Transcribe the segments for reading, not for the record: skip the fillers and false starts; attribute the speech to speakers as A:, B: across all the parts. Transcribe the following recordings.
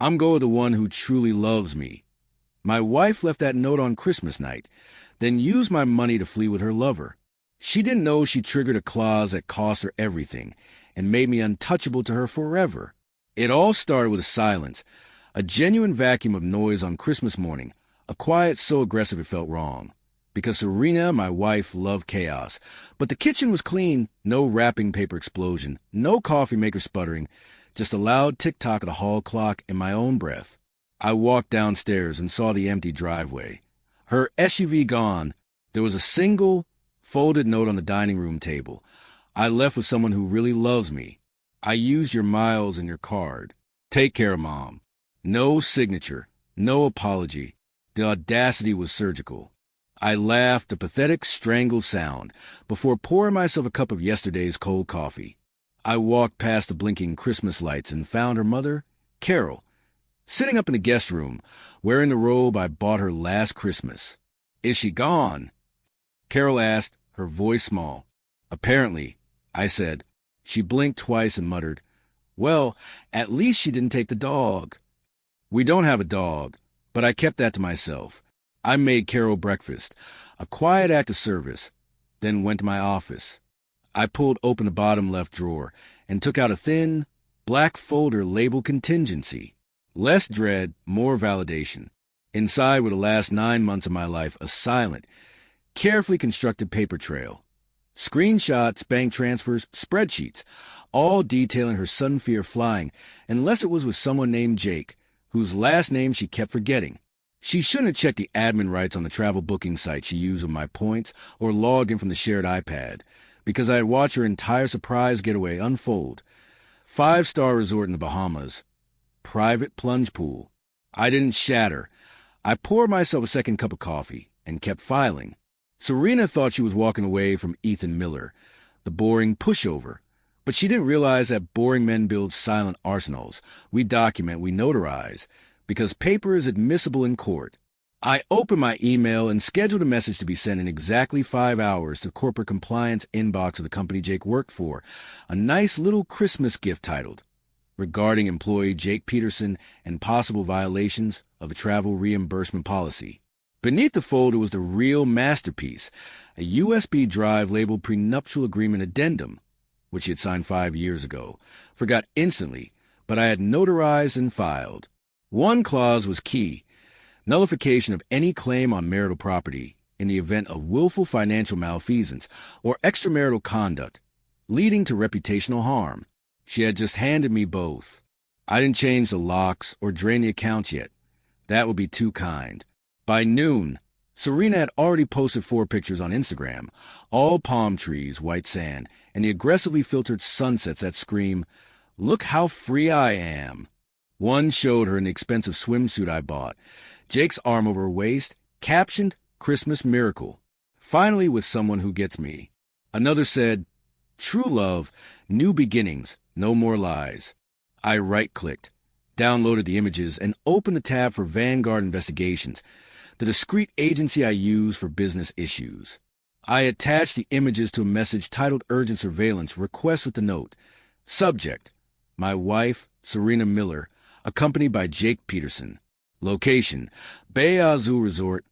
A: I'm going with the one who truly loves me. My wife left that note on Christmas night, then used my money to flee with her lover. She didn't know she triggered a clause that cost her everything and made me untouchable to her forever. It all started with a silence, a genuine vacuum of noise on Christmas morning, a quiet so aggressive it felt wrong. Because Serena, my wife, loved chaos. But the kitchen was clean, no wrapping paper explosion, no coffee maker sputtering, just a loud tick-tock of the hall clock and my own breath. I walked downstairs and saw the empty driveway. Her SUV gone, there was a single folded note on the dining room table. I left with someone who really loves me. I used your miles and your card. Take care, Mom. No signature, no apology. The audacity was surgical. I laughed, a pathetic, strangled sound, before pouring myself a cup of yesterday's cold coffee. I walked past the blinking Christmas lights and found her mother, Carol, sitting up in the guest room, wearing the robe I bought her last Christmas. Is she gone? Carol asked, her voice small. Apparently, I said. She blinked twice and muttered, well, at least she didn't take the dog. We don't have a dog, but I kept that to myself. I made Carol breakfast, a quiet act of service, then went to my office. I pulled open the bottom left drawer and took out a thin, black folder labeled contingency. Less dread, more validation. Inside were the last 9 months of my life, a silent, carefully constructed paper trail. Screenshots, bank transfers, spreadsheets, all detailing her sudden fear of flying, unless it was with someone named Jake, whose last name she kept forgetting. She shouldn't have checked the admin rights on the travel booking site she used with my points or logged in from the shared iPad, because I had watched her entire surprise getaway unfold. 5-star resort in the Bahamas. Private plunge pool. I didn't shatter. I poured myself a second cup of coffee and kept filing. Serena thought she was walking away from Ethan Miller, the boring pushover, but she didn't realize that boring men build silent arsenals. We document, we notarize, because paper is admissible in court. I opened my email and scheduled a message to be sent in exactly 5 hours to corporate compliance inbox of the company Jake worked for, a nice little Christmas gift titled, regarding employee Jake Peterson and possible violations of a travel reimbursement policy. Beneath the folder was the real masterpiece, a USB drive labeled Prenuptial Agreement Addendum, which he had signed 5 years ago. Forgot instantly, but I had notarized and filed. One clause was key: nullification of any claim on marital property in the event of willful financial malfeasance or extramarital conduct leading to reputational harm. She had just handed me both. I didn't change the locks or drain the accounts yet. That would be too kind. By noon, Serena had already posted 4 pictures on Instagram, all palm trees, white sand, and the aggressively filtered sunsets that scream, "Look how free I am." One showed her in the expensive swimsuit I bought, Jake's arm over her waist, captioned, "Christmas Miracle. Finally with someone who gets me." Another said, "True love, new beginnings, no more lies." I right-clicked, downloaded the images, and opened the tab for Vanguard Investigations, the discreet agency I use for business issues. I attached the images to a message titled Urgent Surveillance, request with the note. Subject, my wife, Serena Miller, accompanied by Jake Peterson. Location, Bay Azul Resort,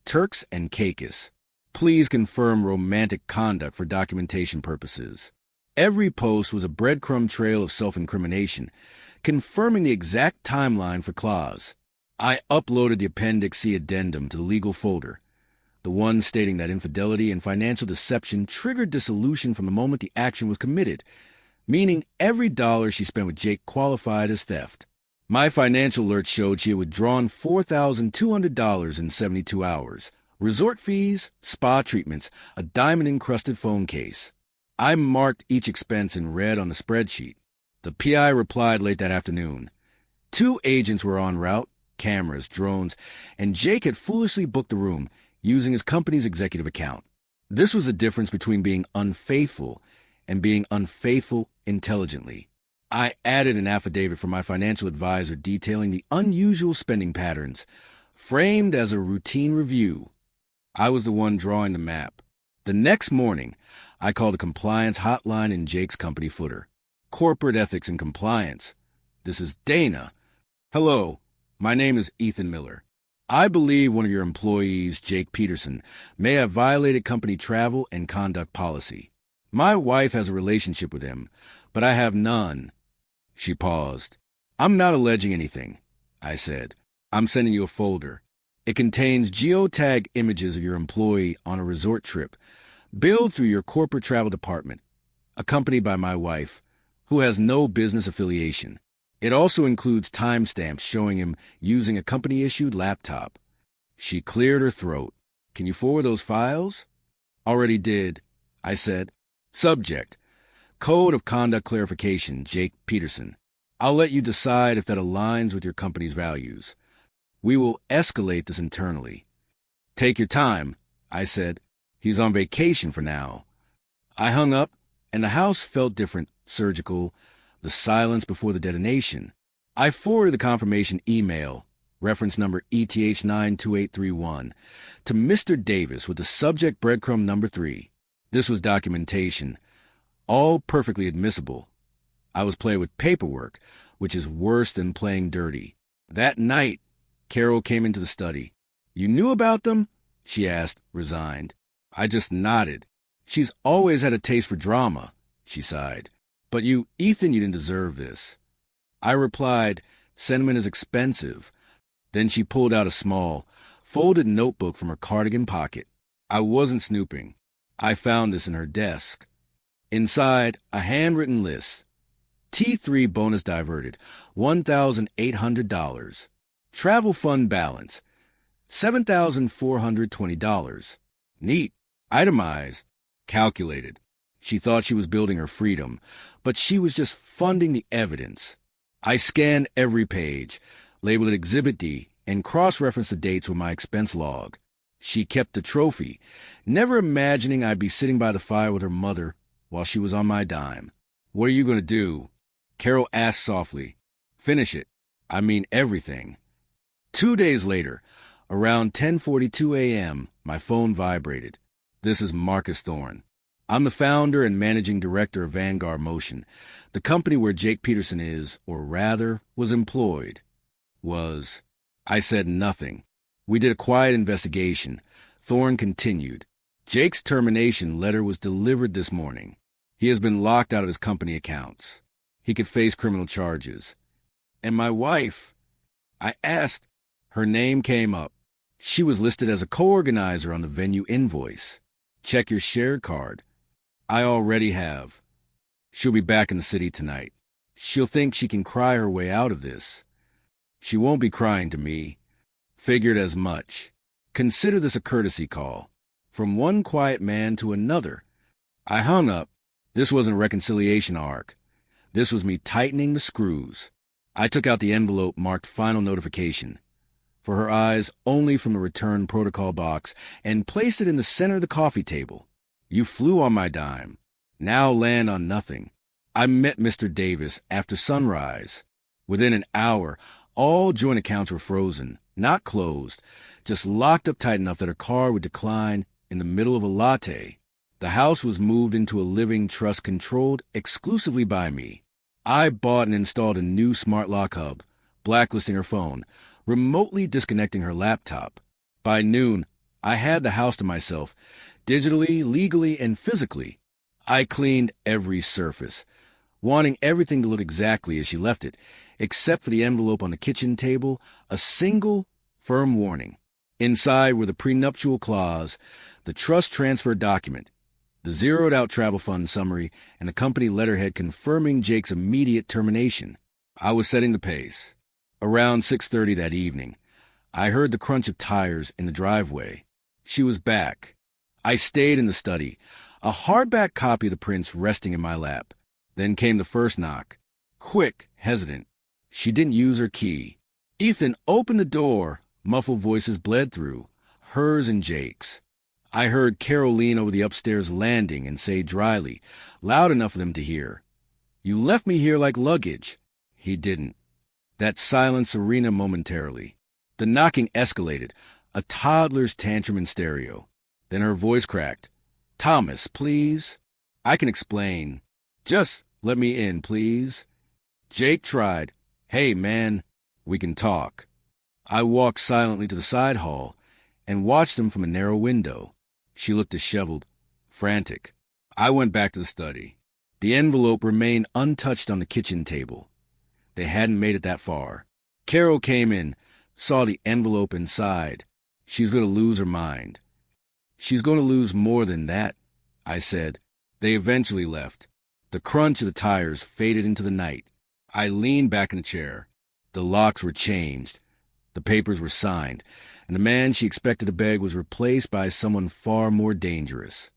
A: Turks and Caicos. Please confirm romantic conduct for documentation purposes. Every post was a breadcrumb trail of self-incrimination, confirming the exact timeline for clause. I uploaded the Appendix C addendum to the legal folder, the one stating that infidelity and financial deception triggered dissolution from the moment the action was committed, meaning every dollar she spent with Jake qualified as theft. My financial alert showed she had withdrawn $4,200 in 72 hours. Resort fees, spa treatments, a diamond-encrusted phone case. I marked each expense in red on the spreadsheet. The PI replied late that afternoon. 2 agents were en route, cameras, drones, and Jake had foolishly booked the room using his company's executive account. This was the difference between being unfaithful and being unfaithful intelligently. I added an affidavit from my financial advisor detailing the unusual spending patterns, framed as a routine review. I was the one drawing the map. The next morning, I called a compliance hotline in Jake's company footer. Corporate ethics and compliance. This is Dana. Hello, my name is Ethan Miller. I believe one of your employees, Jake Peterson, may have violated company travel and conduct policy. My wife has a relationship with him, but I have none. She paused. I'm not alleging anything, I said. I'm sending you a folder. It contains geotag images of your employee on a resort trip, billed through your corporate travel department, accompanied by my wife, who has no business affiliation. It also includes timestamps showing him using a company-issued laptop. She cleared her throat. Can you forward those files? Already did, I said. Subject: Code of Conduct Clarification, Jake Peterson. I'll let you decide if that aligns with your company's values. We will escalate this internally. Take your time, I said. He's on vacation for now. I hung up, and the house felt different, surgical, the silence before the detonation. I forwarded the confirmation email, reference number ETH92831, to Mr. Davis with the subject breadcrumb number 3. This was documentation, all perfectly admissible. I was playing with paperwork, which is worse than playing dirty. That night, Carol came into the study. You knew about them? She asked, resigned. I just nodded. She's always had a taste for drama, she sighed. But Ethan, you didn't deserve this. I replied, sentiment is expensive. Then she pulled out a small, folded notebook from her cardigan pocket. I wasn't snooping. I found this in her desk. Inside, a handwritten list. T3 bonus diverted, $1,800. Travel fund balance, $7,420. Neat. Itemized. Calculated. She thought she was building her freedom, but she was just funding the evidence. I scanned every page, labeled it Exhibit D, and cross-referenced the dates with my expense log. She kept the trophy, never imagining I'd be sitting by the fire with her mother while she was on my dime. What are you going to do? Carol asked softly. Finish it. I mean everything. 2 days later, around 10:42 a.m., my phone vibrated. This is Marcus Thorne. I'm the founder and managing director of Vanguard Motion, the company where Jake Peterson is, or rather, was employed. I said nothing. We did a quiet investigation. Thorne continued. Jake's termination letter was delivered this morning. He has been locked out of his company accounts. He could face criminal charges. And my wife, I asked. Her name came up. She was listed as a co-organizer on the venue invoice. Check your shared card. I already have. She'll be back in the city tonight. She'll think she can cry her way out of this. She won't be crying to me. Figured as much. Consider this a courtesy call. From one quiet man to another. I hung up. This wasn't a reconciliation arc. This was me tightening the screws. I took out the envelope marked Final Notification, for her eyes only from the return protocol box, and placed it in the center of the coffee table. You flew on my dime. Now land on nothing. I met Mr. Davis after sunrise. Within an hour, all joint accounts were frozen, not closed, just locked up tight enough that her car would decline in the middle of a latte. The house was moved into a living trust controlled exclusively by me. I bought and installed a new smart lock hub, blacklisting her phone, remotely disconnecting her laptop. By noon, I had the house to myself, digitally, legally, and physically. I cleaned every surface, wanting everything to look exactly as she left it, except for the envelope on the kitchen table, a single, firm warning. Inside were the prenuptial clause, the trust transfer document, the zeroed-out travel fund summary, and the company letterhead confirming Jake's immediate termination. I was setting the pace. Around 6:30 that evening, I heard the crunch of tires in the driveway. She was back. I stayed in the study, a hardback copy of the prints resting in my lap. Then came the first knock. Quick, hesitant. She didn't use her key. Ethan, open the door. Muffled voices bled through, hers and Jake's. I heard Carol lean over the upstairs landing and say dryly, loud enough for them to hear, "You left me here like luggage." He didn't. That silenced Serena momentarily. The knocking escalated, a toddler's tantrum in stereo. Then her voice cracked. "Thomas, please." "I can explain. Just let me in, please." Jake tried. "Hey, man, We can talk. I walked silently to the side hall and watched them from a narrow window. She looked disheveled, frantic. I went back to the study. The envelope remained untouched on the kitchen table. They hadn't made it that far. Carol came in, saw the envelope inside. She's going to lose her mind. She's going to lose more than that, I said. They eventually left. The crunch of the tires faded into the night. I leaned back in the chair. The locks were changed. The papers were signed, and the man she expected to beg was replaced by someone far more dangerous.